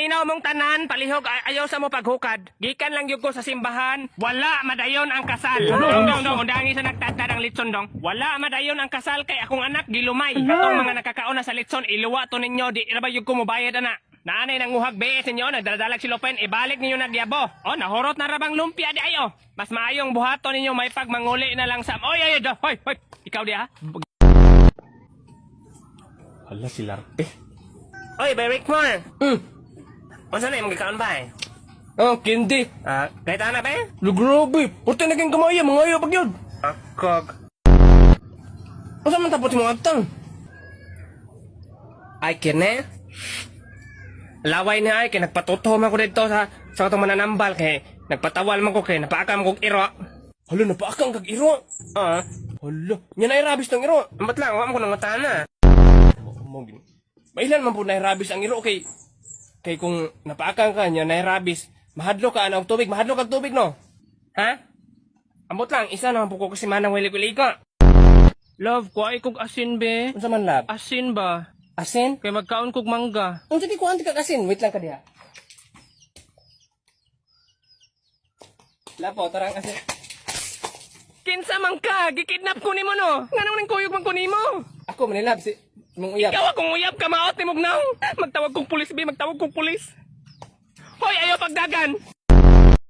Inaw mong tanan, palihog, ayaw sa mo paghukad. Gikan lang yun ko sa simbahan. Wala madayon ang kasal. Dong, undangi sa nagtadtad ang litson dong. Wala madayon ang kasal kay akong anak gilumay. Katong mga nakakauna sa litson, iluwa to ninyo, di na ba yung kumubayad ana. Naanay nang uhag BS ninyo, nagdadalag si Lopen, ibalik ninyo nagyabo. O, nahurot na rabang lumpia di ayo. Mas maayong buhato ninyo may pagmanguli na lang sa... Oy, hoy, ikaw di ha? Hala si Larpe. Oy, Beric Moore. O saan na yung magkakaon ba eh? Ah, kindi. Kahit ana ba eh? Grabe. Purti naging kamaya, mga ayaw pag yun. Akog. Masa man tapos mo agtang? Ay, kine? Laway na ay, kaya nagpatutom ako dito sa itong mananambal, kaya nagpatawal man ko, kaya napaakam kong iro. Hala, napaakang kag iro. Hala, niya na irabis ng iro. Ambat lang, huwag mo ko nang matana. Mailan man po na irabis ang iro, kay kung napaakang ka niya na irabis, mahadlo ka ang tubig, mahadlo kag tubig, no? Ha? Ambot lang, isa naman po ko kasi manang wili-wili ka. Love, kuha kog asin be. Unsa man lab? Asin ba? Asin? Kaya magkaon kog mangga. Unsa di ko anti kag asin? Wait lang ka diha. Lapo, tarang asin. Kinsa man ka, gikidnap ko ni mo no. Nga nang kuyog man ko ni mo. Ako manilab si mong uyab. Ikaw akong uyab ka, maot ni Mugnaw. Magtawag kong pulis be, magtawag kong pulis. Hoy, ayaw pagdagan.